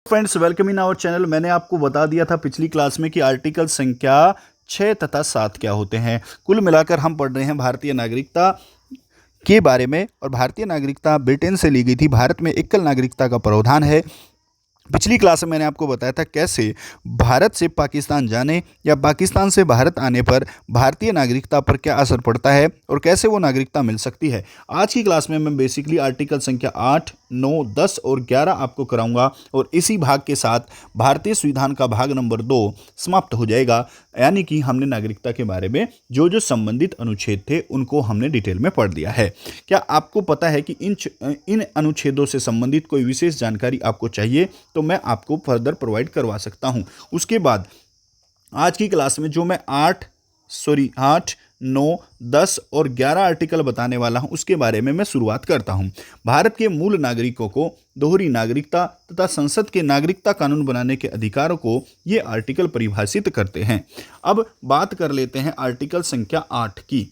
Friends, welcome in our channel. मैंने आपको बता दिया था पिछली क्लास में कि आर्टिकल संख्या 6 तथा 7 क्या होते हैं। कुल मिलाकर हम पढ़ रहे हैं भारतीय नागरिकता के बारे में। और भारतीय नागरिकता ब्रिटेन से ली गई थी। भारत में एकल नागरिकता का प्रावधान है। पिछली क्लास में मैंने आपको बताया था कैसे भारत से पाकिस्तान जाने या पाकिस्तान से भारत आने पर भारतीय नागरिकता पर क्या असर पड़ता है और कैसे वो नागरिकता मिल सकती है। आज की क्लास में मैं बेसिकली आर्टिकल संख्या 8, 9, 10 और 11 आपको कराऊंगा और इसी भाग के साथ भारतीय संविधान का भाग नंबर 2 समाप्त हो जाएगा। यानी कि हमने नागरिकता के बारे में जो जो संबंधित अनुच्छेद थे उनको हमने डिटेल में पढ़ लिया है। क्या आपको पता है कि इन अनुच्छेदों से संबंधित कोई विशेष जानकारी आपको चाहिए तो मैं आपको फर्दर प्रोवाइड करवा सकता हूं। उसके बाद आज की क्लास में जो मैं 8, 9, 10 और 11 आर्टिकल बताने वाला हूं उसके बारे में मैं शुरुआत करता हूं। भारत के मूल नागरिकों को दोहरी नागरिकता तथा संसद के नागरिकता कानून बनाने के अधिकारों को ये आर्टिकल परिभाषित करते हैं। अब बात कर लेते हैं आर्टिकल संख्या 8 की।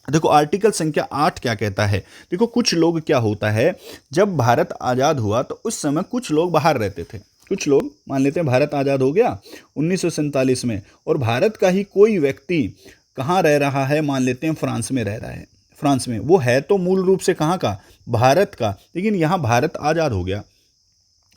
देखो, आर्टिकल संख्या 8 क्या कहता है। देखो, कुछ लोग क्या होता है, जब भारत आज़ाद हुआ तो उस समय कुछ लोग बाहर रहते थे। कुछ लोग मान लेते हैं भारत आज़ाद हो गया 1947 में और भारत का ही कोई व्यक्ति कहाँ रह रहा है, मान लेते हैं फ्रांस में रह रहा है। फ्रांस में वो है तो मूल रूप से कहाँ का, भारत का, लेकिन यहाँ भारत आज़ाद हो गया।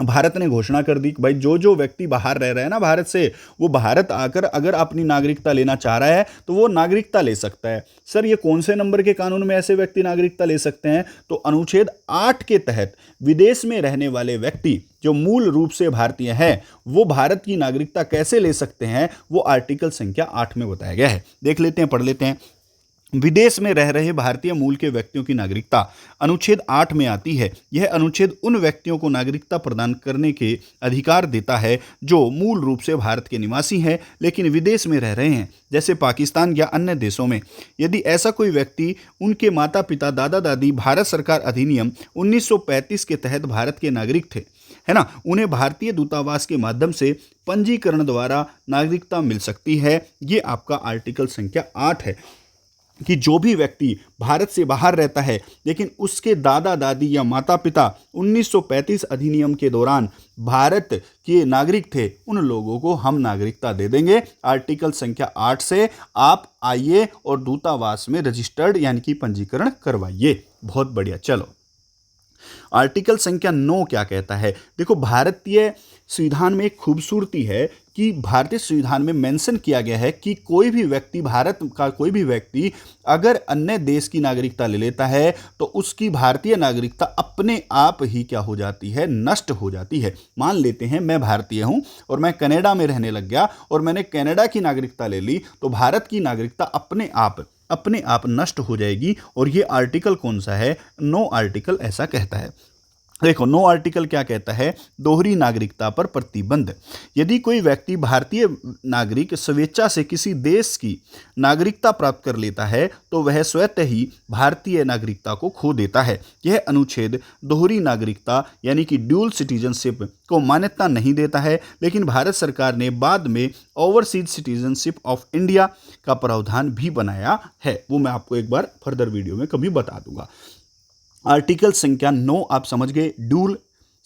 भारत ने घोषणा कर दी कि भाई जो जो व्यक्ति बाहर रह रहे हैं ना भारत से, वो भारत आकर अगर अपनी नागरिकता लेना चाह रहा है तो वो नागरिकता ले सकता है। सर, ये कौन से नंबर के कानून में ऐसे व्यक्ति नागरिकता ले सकते हैं? तो अनुच्छेद 8 के तहत विदेश में रहने वाले व्यक्ति जो मूल रूप से भारतीय हैं वो भारत की नागरिकता कैसे ले सकते हैं, वो आर्टिकल संख्या 8 में बताया गया है। देख लेते हैं, पढ़ लेते हैं। विदेश में रह रहे भारतीय मूल के व्यक्तियों की नागरिकता अनुच्छेद 8 में आती है। यह अनुच्छेद उन व्यक्तियों को नागरिकता प्रदान करने के अधिकार देता है जो मूल रूप से भारत के निवासी हैं लेकिन विदेश में रह रहे हैं, जैसे पाकिस्तान या अन्य देशों में। यदि ऐसा कोई व्यक्ति, उनके माता पिता, दादा दादी भारत सरकार अधिनियम 1935 के तहत भारत के नागरिक थे, है ना, उन्हें भारतीय दूतावास के माध्यम से पंजीकरण द्वारा नागरिकता मिल सकती है। ये आपका आर्टिकल संख्या 8 है कि जो भी व्यक्ति भारत से बाहर रहता है लेकिन उसके दादा दादी या माता पिता 1935 अधिनियम के दौरान भारत के नागरिक थे, उन लोगों को हम नागरिकता दे देंगे। आर्टिकल संख्या 8 से आप आइए और दूतावास में रजिस्टर्ड यानी कि पंजीकरण करवाइए। बहुत बढ़िया। चलो, आर्टिकल संख्या 9 क्या कहता है। देखो, भारतीय संविधान में एक खूबसूरती है कि भारतीय संविधान में मेंशन किया गया है कि कोई भी व्यक्ति, भारत का कोई भी व्यक्ति अगर अन्य देश की नागरिकता ले लेता है तो उसकी भारतीय नागरिकता अपने आप ही क्या हो जाती है, नष्ट हो जाती है। मान लेते हैं मैं भारतीय हूं और मैं कनाडा में रहने लग गया और मैंने कनाडा की नागरिकता ले ली तो भारत की नागरिकता अपने आप नष्ट हो जाएगी। और ये आर्टिकल कौन सा है? 9 आर्टिकल ऐसा कहता है। देखो, 9 आर्टिकल क्या कहता है, दोहरी नागरिकता पर प्रतिबंध। यदि कोई व्यक्ति भारतीय नागरिक स्वेच्छा से किसी देश की नागरिकता प्राप्त कर लेता है तो वह स्वतः ही भारतीय नागरिकता को खो देता है। यह अनुच्छेद दोहरी नागरिकता यानी कि ड्यूल सिटीजनशिप को मान्यता नहीं देता है, लेकिन भारत सरकार ने बाद में ओवरसीज सिटीजनशिप ऑफ इंडिया का प्रावधान भी बनाया है। वो मैं आपको एक बार फर्दर वीडियो में कभी बता दूंगा। आर्टिकल संख्या 9 आप समझ गए, ड्यूल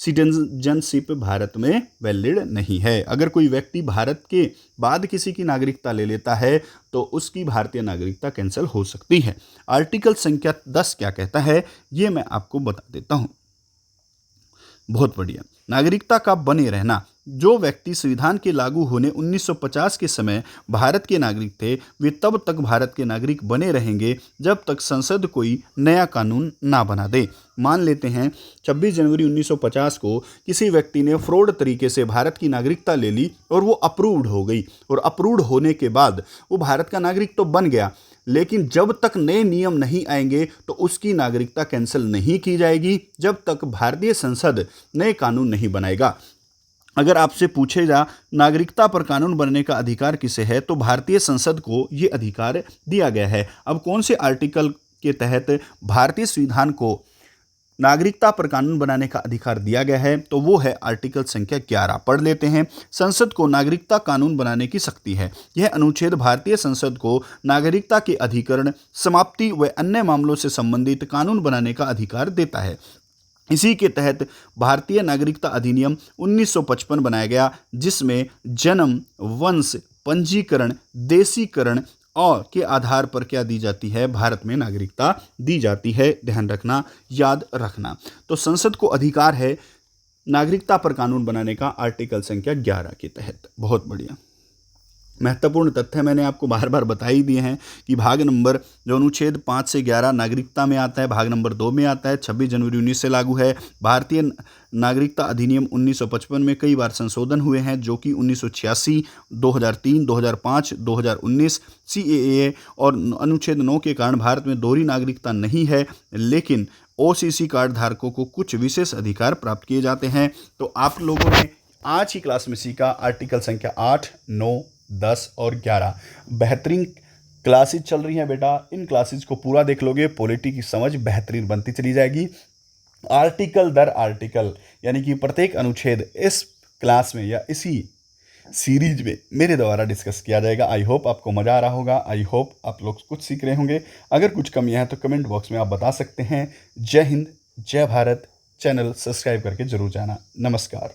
सिटीजनशिप भारत में वैलिड नहीं है। अगर कोई व्यक्ति भारत के बाद किसी की नागरिकता ले लेता है तो उसकी भारतीय नागरिकता कैंसिल हो सकती है। आर्टिकल संख्या 10 क्या कहता है, ये मैं आपको बता देता हूं। बहुत बढ़िया। नागरिकता का बने रहना। जो व्यक्ति संविधान के लागू होने 1950 के समय भारत के नागरिक थे, वे तब तक भारत के नागरिक बने रहेंगे जब तक संसद कोई नया कानून ना बना दे। मान लेते हैं 26 जनवरी 1950 को किसी व्यक्ति ने फ्रॉड तरीके से भारत की नागरिकता ले ली और वो अप्रूव्ड हो गई, और अप्रूव्ड होने के बाद वो भारत का नागरिक तो बन गया, लेकिन जब तक नए नियम नहीं आएंगे तो उसकी नागरिकता कैंसिल नहीं की जाएगी जब तक भारतीय संसद नए कानून नहीं बनाएगा। अगर आपसे पूछेगा नागरिकता पर कानून बनने का अधिकार किसे है, तो भारतीय संसद को ये अधिकार दिया गया है। अब कौन से आर्टिकल के तहत भारतीय संविधान को नागरिकता पर कानून बनाने का अधिकार दिया गया है, तो वो है आर्टिकल संख्या 11। पढ़ लेते हैं। संसद को नागरिकता कानून बनाने की शक्ति है। यह अनुच्छेद भारतीय संसद को नागरिकता के अधिकरण, समाप्ति व अन्य मामलों से संबंधित कानून बनाने का अधिकार देता है। इसी के तहत भारतीय नागरिकता अधिनियम 1955 बनाया गया, जिसमें जन्म, वंश, पंजीकरण, देशीकरण और के आधार पर क्या दी जाती है, भारत में नागरिकता दी जाती है। ध्यान रखना, याद रखना। तो संसद को अधिकार है नागरिकता पर कानून बनाने का आर्टिकल संख्या 11 के तहत। बहुत बढ़िया। महत्वपूर्ण तथ्य मैंने आपको बार बार बता ही दिए हैं कि भाग नंबर जो अनुच्छेद 5 से 11 नागरिकता में आता है, भाग नंबर 2 में आता है, 26 जनवरी 19 से लागू है। भारतीय नागरिकता अधिनियम 1955 में कई बार संशोधन हुए हैं, जो कि 1986, 2003, 2005, 2019 CAA और अनुच्छेद 9 के कारण भारत में दोहरी नागरिकता नहीं है, लेकिन OCC कार्ड धारकों को कुछ विशेष अधिकार प्राप्त किए जाते हैं। तो आप लोगों ने आज की क्लास में सीखा आर्टिकल संख्या 8, 9, 10 और 11। बेहतरीन क्लासेज चल रही हैं बेटा, इन क्लासेज को पूरा देख लोगे, पॉलिटी की समझ बेहतरीन बनती चली जाएगी। आर्टिकल दर आर्टिकल यानी कि प्रत्येक अनुच्छेद इस क्लास में या इसी सीरीज में मेरे द्वारा डिस्कस किया जाएगा। आई होप आपको मज़ा आ रहा होगा, आई होप आप लोग कुछ सीख रहे होंगे। अगर कुछ कमियां हैं तो कमेंट बॉक्स में आप बता सकते हैं। जय हिंद, जय भारत। चैनल सब्सक्राइब करके जरूर जाना। नमस्कार।